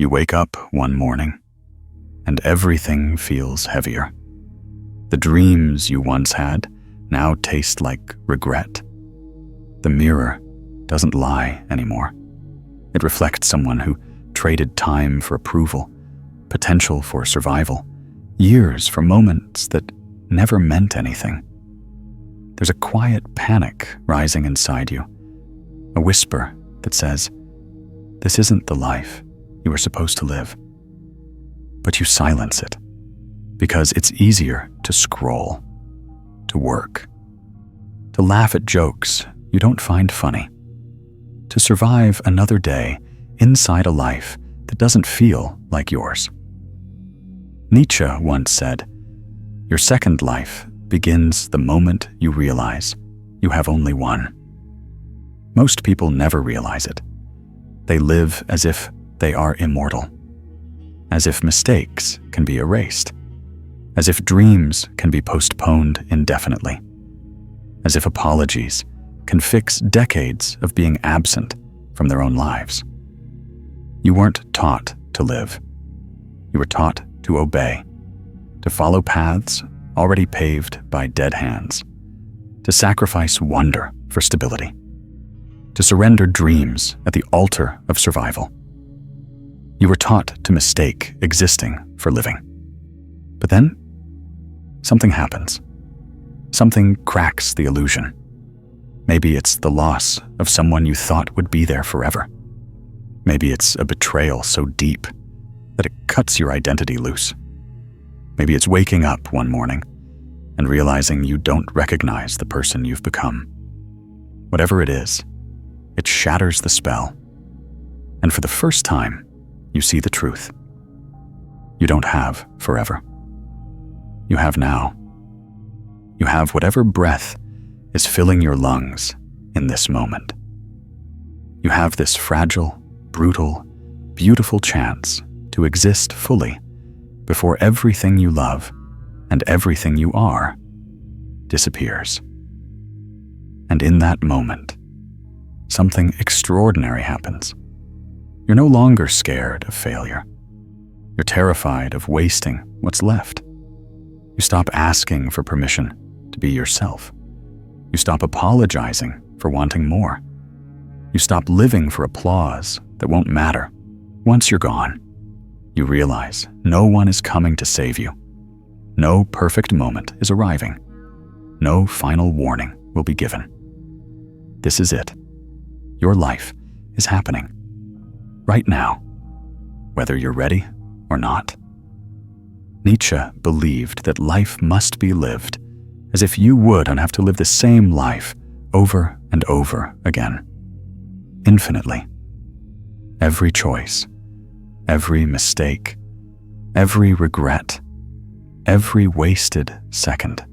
You wake up one morning, and everything feels heavier. The dreams you once had now taste like regret. The mirror doesn't lie anymore. It reflects someone who traded time for approval, potential for survival, years for moments that never meant anything. There's a quiet panic rising inside you, a whisper that says, "This isn't the life you were supposed to live." But you silence it, because it's easier to scroll, to work, to laugh at jokes you don't find funny, to survive another day inside a life that doesn't feel like yours. Nietzsche once said, "Your second life begins the moment you realize you have only one." Most people never realize it. They live as if they are immortal, as if mistakes can be erased, as if dreams can be postponed indefinitely, as if apologies can fix decades of being absent from their own lives. You weren't taught to live. You were taught to obey, to follow paths already paved by dead hands, to sacrifice wonder for stability, to surrender dreams at the altar of survival. You were taught to mistake existing for living. But then, something happens. Something cracks the illusion. Maybe it's the loss of someone you thought would be there forever. Maybe it's a betrayal so deep that it cuts your identity loose. Maybe it's waking up one morning and realizing you don't recognize the person you've become. Whatever it is, it shatters the spell. And for the first time, you see the truth. You don't have forever. You have now. You have whatever breath is filling your lungs in this moment. You have this fragile, brutal, beautiful chance to exist fully before everything you love and everything you are disappears. And in that moment, something extraordinary happens. You're no longer scared of failure. You're terrified of wasting what's left. You stop asking for permission to be yourself. You stop apologizing for wanting more. You stop living for applause that won't matter. Once you're gone, you realize no one is coming to save you. No perfect moment is arriving. No final warning will be given. This is it. Your life is happening. Right now, whether you're ready or not. Nietzsche believed that life must be lived as if you wouldn't have to live the same life over and over again. Infinitely. Every choice, every mistake, every regret, every wasted second.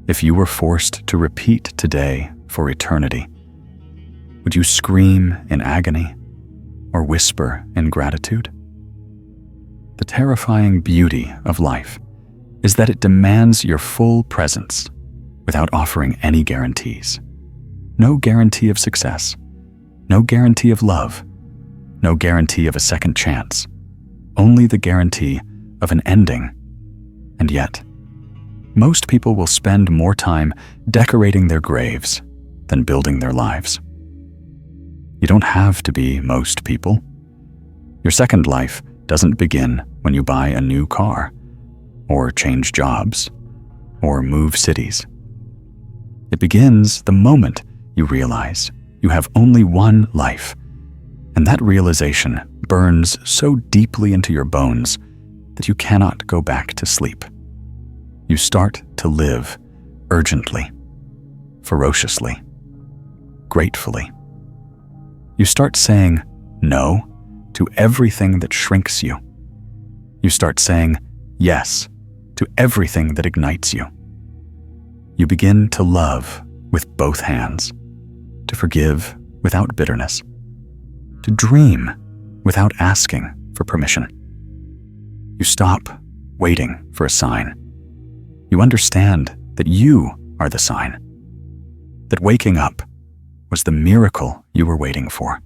If you were forced to repeat today for eternity, would you scream in agony or whisper in gratitude? The terrifying beauty of life is that it demands your full presence without offering any guarantees. No guarantee of success, no guarantee of love, no guarantee of a second chance, only the guarantee of an ending. And yet, most people will spend more time decorating their graves than building their lives. You don't have to be most people. Your second life doesn't begin when you buy a new car, or change jobs, or move cities. It begins the moment you realize you have only one life, and that realization burns so deeply into your bones that you cannot go back to sleep. You start to live urgently, ferociously, gratefully. You start saying no to everything that shrinks you. You start saying yes to everything that ignites you. You begin to love with both hands, to forgive without bitterness, to dream without asking for permission. You stop waiting for a sign. You understand that you are the sign, that waking up was the miracle you were waiting for.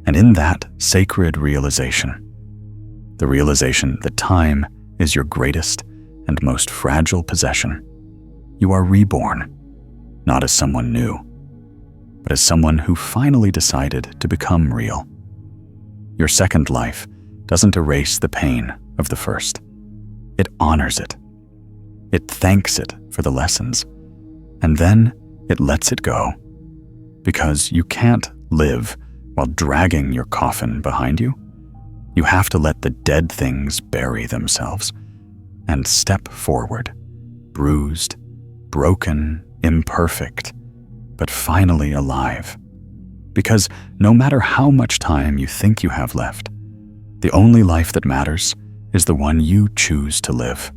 And in that sacred realization, the realization that time is your greatest and most fragile possession, you are reborn, not as someone new, but as someone who finally decided to become real. Your second life doesn't erase the pain of the first. It honors it. It thanks it for the lessons, and then it lets it go. Because you can't live while dragging your coffin behind you. You have to let the dead things bury themselves and step forward, bruised, broken, imperfect, but finally alive. Because no matter how much time you think you have left, the only life that matters is the one you choose to live.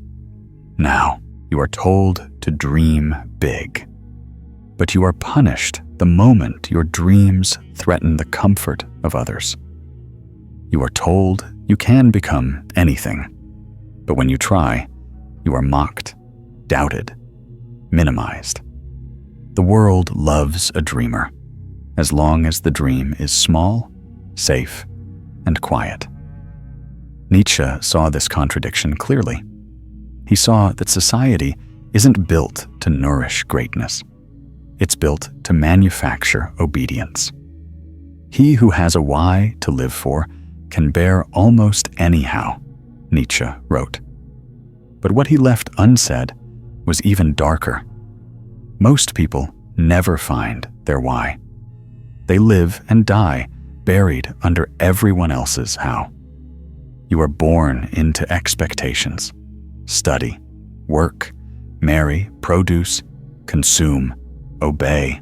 Now, you are told to dream big, but you are punished the moment your dreams threaten the comfort of others. You are told you can become anything, but when you try, you are mocked, doubted, minimized. The world loves a dreamer, as long as the dream is small, safe, and quiet. Nietzsche saw this contradiction clearly. He saw that society isn't built to nourish greatness. It's built to manufacture obedience. He who has a why to live for can bear almost anyhow, Nietzsche wrote. But what he left unsaid was even darker. Most people never find their why. They live and die buried under everyone else's how. You are born into expectations. Study, work, marry, produce, consume, obey.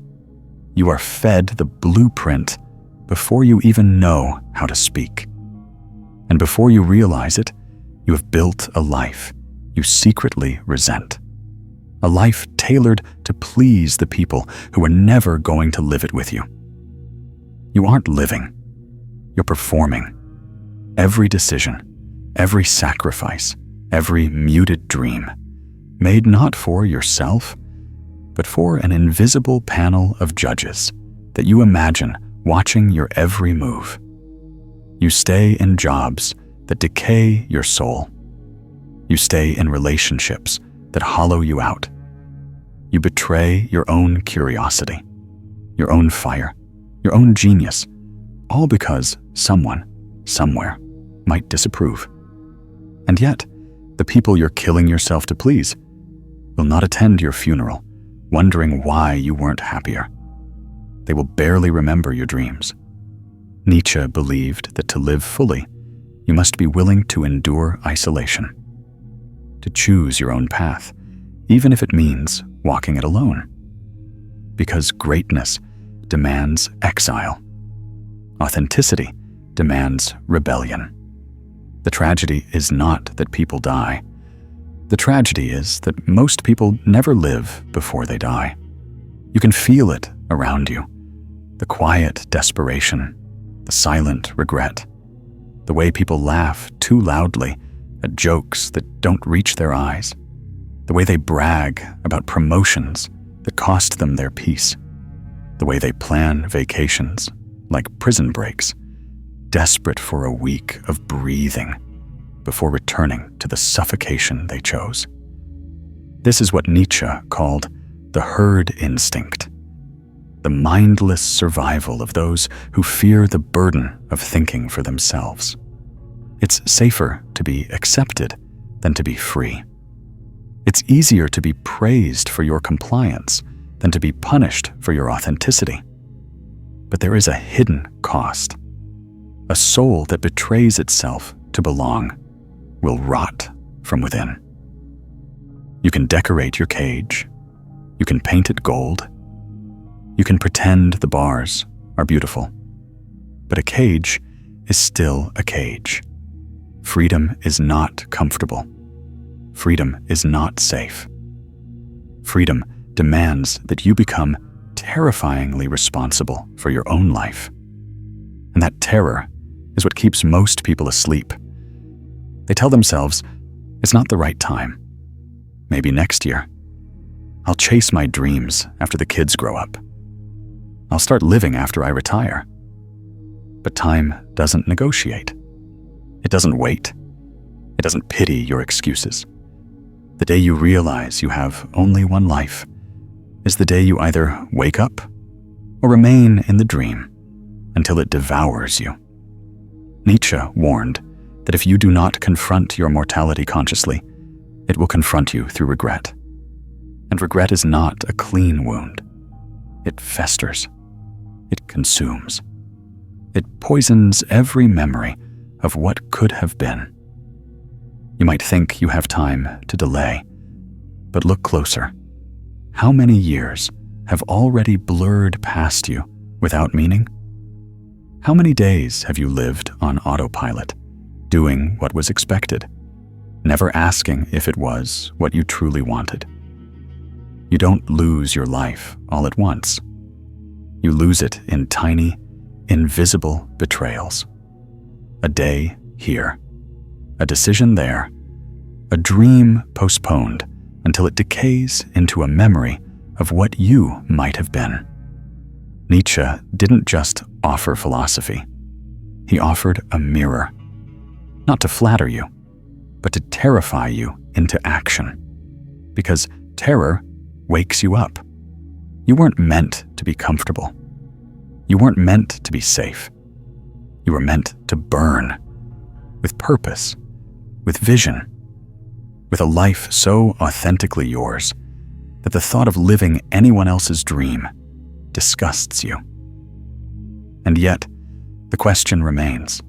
You are fed the blueprint before you even know how to speak. And before you realize it, you have built a life you secretly resent. A life tailored to please the people who are never going to live it with you. You aren't living. You're performing. Every decision, every sacrifice, every muted dream, made not for yourself, but for an invisible panel of judges that you imagine watching your every move. You stay in jobs that decay your soul. You stay in relationships that hollow you out. You betray your own curiosity, your own fire, your own genius, all because someone, somewhere, might disapprove. And yet, the people you're killing yourself to please will not attend your funeral, wondering why you weren't happier. They will barely remember your dreams. Nietzsche believed that to live fully, you must be willing to endure isolation, to choose your own path, even if it means walking it alone. Because greatness demands exile. Authenticity demands rebellion. The tragedy is not that people die. The tragedy is that most people never live before they die. You can feel it around you. The quiet desperation, the silent regret, the way people laugh too loudly at jokes that don't reach their eyes, the way they brag about promotions that cost them their peace, the way they plan vacations like prison breaks, desperate for a week of breathing before returning to the suffocation they chose. This is what Nietzsche called the herd instinct, the mindless survival of those who fear the burden of thinking for themselves. It's safer to be accepted than to be free. It's easier to be praised for your compliance than to be punished for your authenticity. But there is a hidden cost. A soul that betrays itself to belong will rot from within. You can decorate your cage. You can paint it gold. You can pretend the bars are beautiful. But a cage is still a cage. Freedom is not comfortable. Freedom is not safe. Freedom demands that you become terrifyingly responsible for your own life. And that terror is what keeps most people asleep. They tell themselves, it's not the right time. Maybe next year. I'll chase my dreams after the kids grow up. I'll start living after I retire. But time doesn't negotiate. It doesn't wait. It doesn't pity your excuses. The day you realize you have only one life is the day you either wake up or remain in the dream until it devours you. Nietzsche warned that if you do not confront your mortality consciously, it will confront you through regret. And regret is not a clean wound. It festers. It consumes. It poisons every memory of what could have been. You might think you have time to delay, but look closer. How many years have already blurred past you without meaning? How many days have you lived on autopilot, doing what was expected, never asking if it was what you truly wanted? You don't lose your life all at once. You lose it in tiny, invisible betrayals. A day here, a decision there, a dream postponed until it decays into a memory of what you might have been. Nietzsche didn't just offer philosophy. He offered a mirror, not to flatter you, but to terrify you into action. Because terror wakes you up. You weren't meant to be comfortable. You weren't meant to be safe. You were meant to burn, with purpose, with vision, with a life so authentically yours that the thought of living anyone else's dream disgusts you. And yet, the question remains,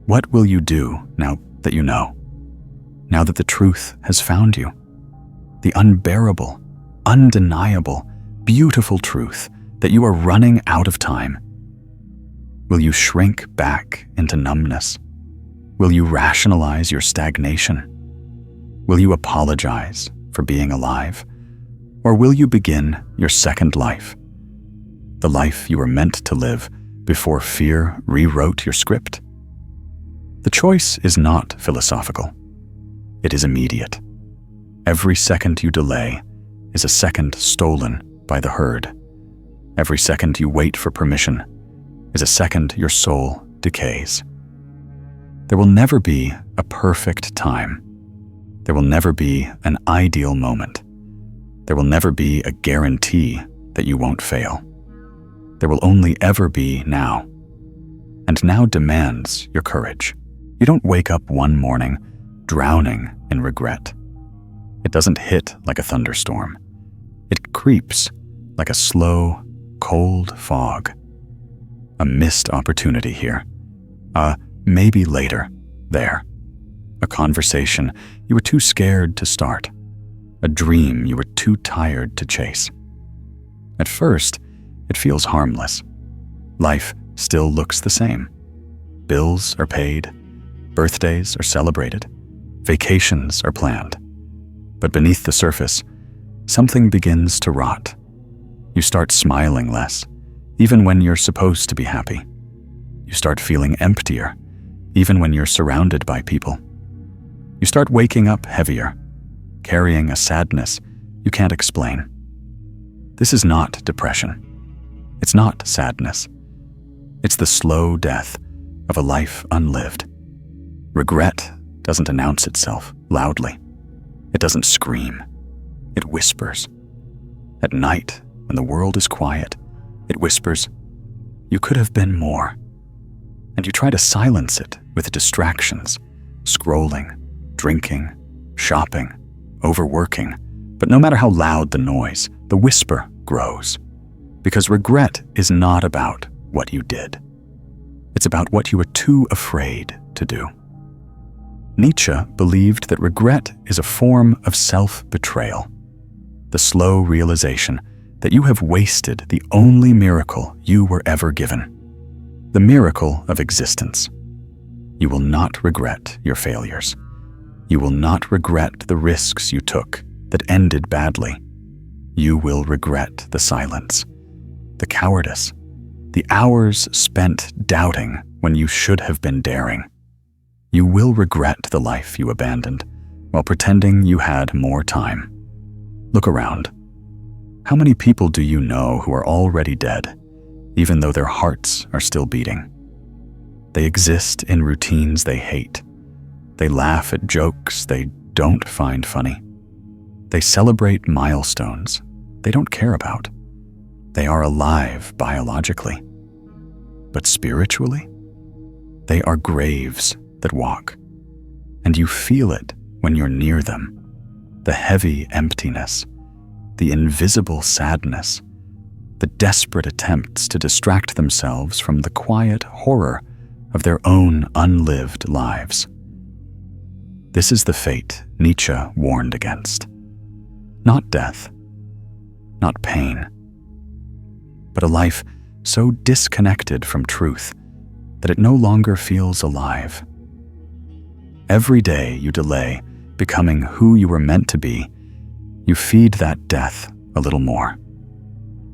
what will you do now that you know? Now that the truth has found you? The unbearable, undeniable, beautiful truth that you are running out of time. Will you shrink back into numbness? Will you rationalize your stagnation? Will you apologize for being alive? Or will you begin your second life? The life you were meant to live before fear rewrote your script? The choice is not philosophical. It is immediate. Every second you delay is a second stolen by the herd. Every second you wait for permission is a second your soul decays. There will never be a perfect time. There will never be an ideal moment. There will never be a guarantee that you won't fail. There will only ever be now. And now demands your courage. You don't wake up one morning drowning in regret. It doesn't hit like a thunderstorm. It creeps like a slow, cold fog. A missed opportunity here. A maybe later there. A conversation you were too scared to start. A dream you were too tired to chase. At first, it feels harmless. Life still looks the same. Bills are paid. Birthdays are celebrated. Vacations are planned. But beneath the surface, something begins to rot. You start smiling less, even when you're supposed to be happy. You start feeling emptier, even when you're surrounded by people. You start waking up heavier, carrying a sadness you can't explain. This is not depression. It's not sadness. It's the slow death of a life unlived. Regret doesn't announce itself loudly. It doesn't scream. It whispers. At night, when the world is quiet, it whispers, "You could have been more." And you try to silence it with distractions, scrolling, drinking, shopping, overworking. But no matter how loud the noise, the whisper grows. Because regret is not about what you did. It's about what you were too afraid to do. Nietzsche believed that regret is a form of self-betrayal, the slow realization that you have wasted the only miracle you were ever given, the miracle of existence. You will not regret your failures. You will not regret the risks you took that ended badly. You will regret the silence, the cowardice, the hours spent doubting when you should have been daring. You will regret the life you abandoned while pretending you had more time. Look around. How many people do you know who are already dead, even though their hearts are still beating? They exist in routines they hate. They laugh at jokes they don't find funny. They celebrate milestones they don't care about. They are alive biologically. But spiritually, they are graves that walk. And you feel it when you're near them. The heavy emptiness, the invisible sadness, the desperate attempts to distract themselves from the quiet horror of their own unlived lives. This is the fate Nietzsche warned against. Not death, not pain, but a life so disconnected from truth that it no longer feels alive. Every day you delay becoming who you were meant to be, you feed that death a little more.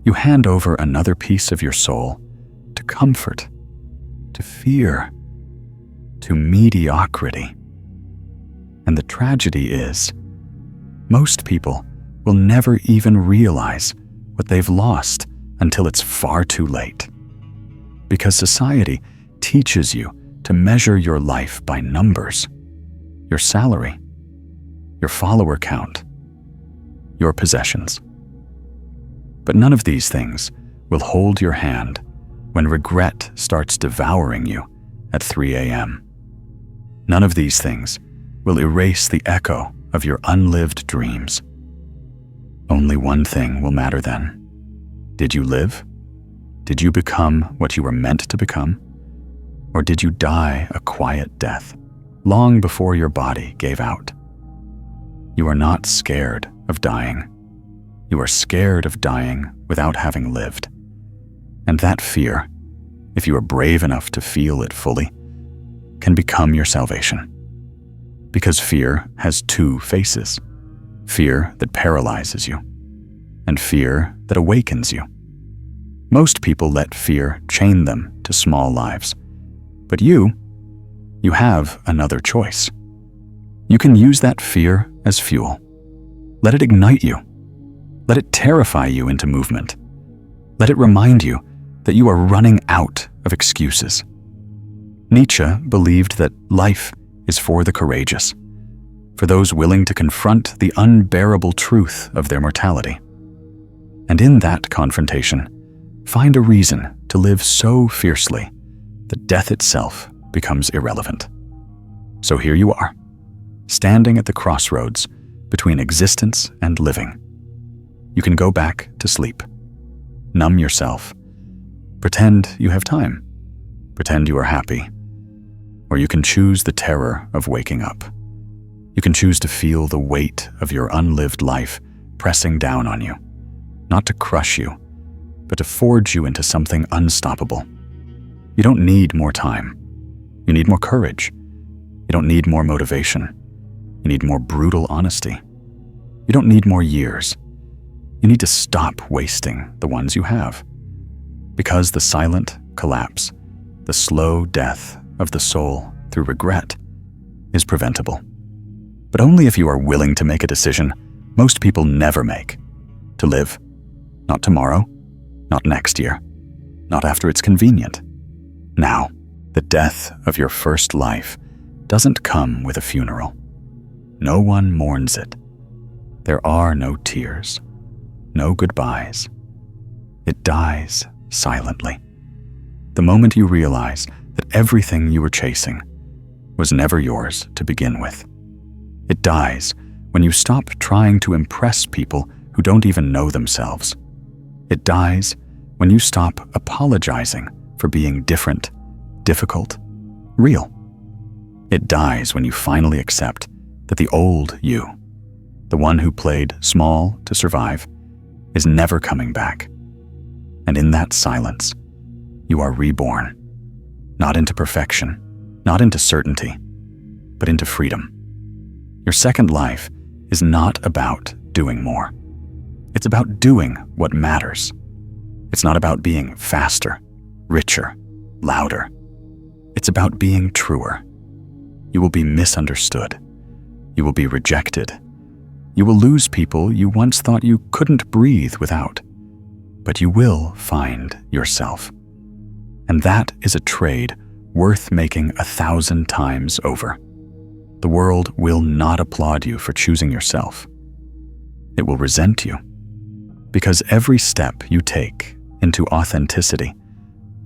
You hand over another piece of your soul to comfort, to fear, to mediocrity. And the tragedy is, most people will never even realize what they've lost until it's far too late. Because society teaches you to measure your life by numbers, your salary, your follower count, your possessions. But none of these things will hold your hand when regret starts devouring you at 3 a.m. None of these things will erase the echo of your unlived dreams. Only one thing will matter then. Did you live? Did you become what you were meant to become? Or did you die a quiet death long before your body gave out? You are not scared of dying. You are scared of dying without having lived. And that fear, if you are brave enough to feel it fully, can become your salvation. Because fear has two faces: fear that paralyzes you, and fear that awakens you. Most people let fear chain them to small lives. But you have another choice. You can use that fear as fuel. Let it ignite you. Let it terrify you into movement. Let it remind you that you are running out of excuses. Nietzsche believed that life is for the courageous, for those willing to confront the unbearable truth of their mortality. And in that confrontation, find a reason to live so fiercely that death itself becomes irrelevant. So here you are, standing at the crossroads between existence and living. You can go back to sleep, numb yourself, pretend you have time, pretend you are happy, or you can choose the terror of waking up. You can choose to feel the weight of your unlived life pressing down on you, not to crush you, but to forge you into something unstoppable. You don't need more time. You need more courage. You don't need more motivation. You need more brutal honesty. You don't need more years. You need to stop wasting the ones you have. Because the silent collapse, the slow death of the soul through regret, is preventable. But only if you are willing to make a decision most people never make: to live. Not tomorrow, not next year, not after it's convenient. Now, the death of your first life doesn't come with a funeral. No one mourns it. There are no tears, no goodbyes. It dies silently. The moment you realize that everything you were chasing was never yours to begin with. It dies when you stop trying to impress people who don't even know themselves. It dies when you stop apologizing for being different, difficult, real. It dies when you finally accept that the old you, the one who played small to survive, is never coming back. And in that silence, you are reborn, not into perfection, not into certainty, but into freedom. Your second life is not about doing more. It's about doing what matters. It's not about being faster, richer, louder. It's about being truer. You will be misunderstood. You will be rejected. You will lose people you once thought you couldn't breathe without. But you will find yourself. And that is a trade worth making 1,000 times over. The world will not applaud you for choosing yourself. It will resent you, because every step you take into authenticity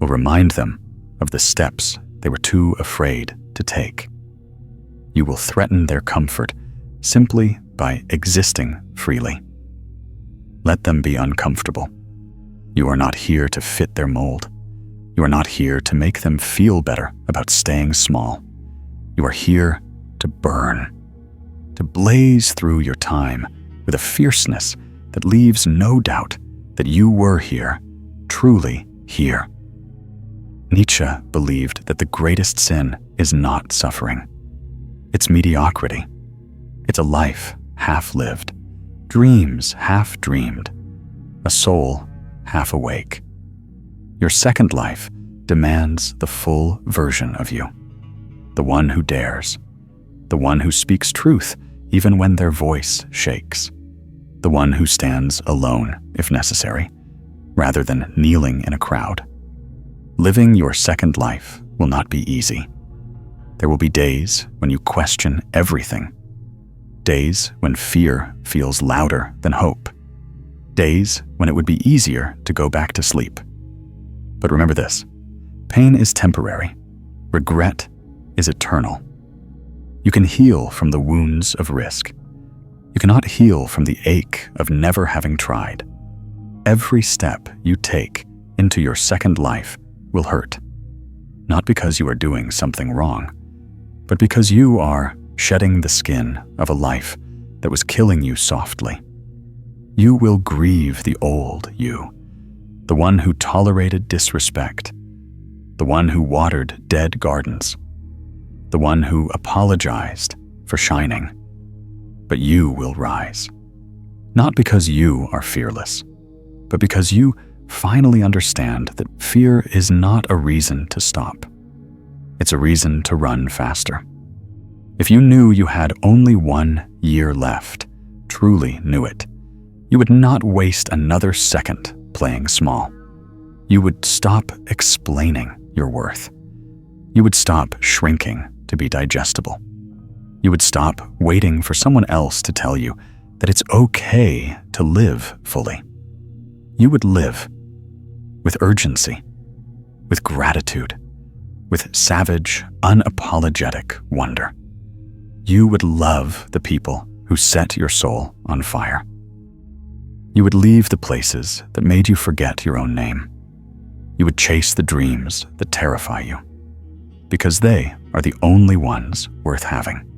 will remind them of the steps they were too afraid to take. You will threaten their comfort simply by existing freely. Let them be uncomfortable. You are not here to fit their mold. You are not here to make them feel better about staying small. You are here to burn, to blaze through your time with a fierceness that leaves no doubt that you were here, truly here. Nietzsche believed that the greatest sin is not suffering. It's mediocrity. It's a life half-lived, dreams half-dreamed, a soul half-awake. Your second life demands the full version of you, the one who dares, the one who speaks truth even when their voice shakes, the one who stands alone if necessary, rather than kneeling in a crowd. Living your second life will not be easy. There will be days when you question everything, days when fear feels louder than hope, days when it would be easier to go back to sleep. But remember this, pain is temporary, regret is eternal. You can heal from the wounds of risk. You cannot heal from the ache of never having tried. Every step you take into your second life will hurt, not because you are doing something wrong, but because you are shedding the skin of a life that was killing you softly. You will grieve the old you, the one who tolerated disrespect, the one who watered dead gardens, the one who apologized for shining. But you will rise, not because you are fearless, but because you finally understand that fear is not a reason to stop. It's a reason to run faster. If you knew you had only 1 year left, truly knew it, you would not waste another second playing small. You would stop explaining your worth. You would stop shrinking to be digestible. You would stop waiting for someone else to tell you that it's okay to live fully. You would live with urgency, with gratitude, with savage, unapologetic wonder. You would love the people who set your soul on fire. You would leave the places that made you forget your own name. You would chase the dreams that terrify you, because they are the only ones worth having.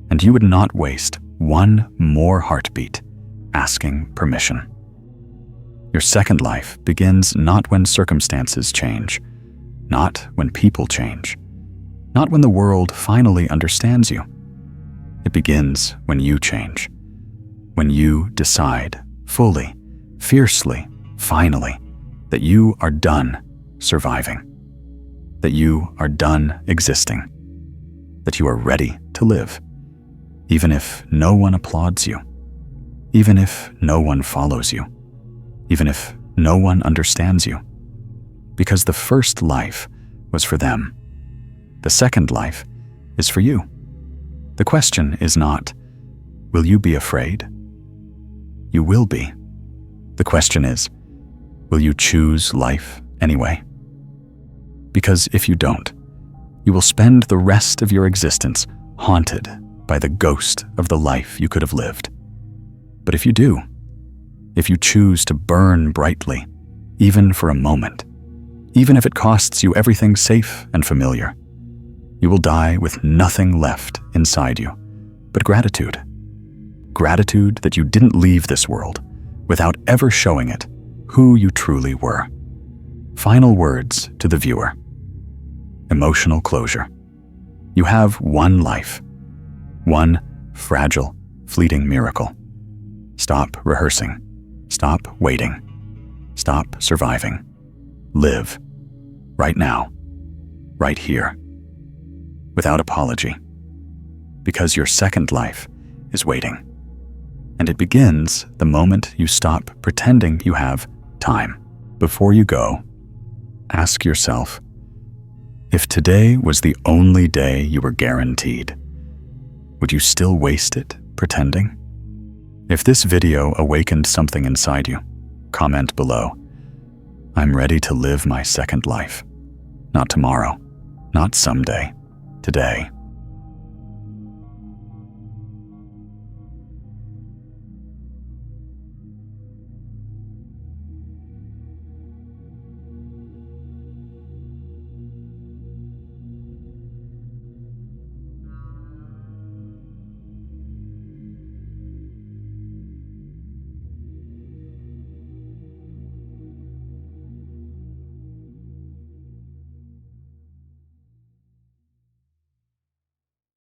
And you would not waste one more heartbeat asking permission. Your second life begins not when circumstances change, not when people change, not when the world finally understands you. It begins when you change, when you decide fully, fiercely, finally, that you are done surviving, that you are done existing, that you are ready to live, even if no one applauds you, even if no one follows you, even if no one understands you, because the first life was for them. The second life is for you. The question is not, will you be afraid? You will be. The question is, will you choose life anyway? Because if you don't, you will spend the rest of your existence haunted by the ghost of the life you could have lived. But if you do, if you choose to burn brightly, even for a moment, even if it costs you everything safe and familiar, you will die with nothing left inside you but gratitude. Gratitude that you didn't leave this world without ever showing it who you truly were. Final words to the viewer. Emotional closure. You have one life, one fragile, fleeting miracle. Stop rehearsing. Stop waiting. Stop surviving. Live. Right now. Right here. Without apology. Because your second life is waiting. And it begins the moment you stop pretending you have time. Before you go, ask yourself, If today was the only day you were guaranteed, would you still waste it pretending? If this video awakened something inside you, comment below. I'm ready to live my second life. Not tomorrow, not someday, today.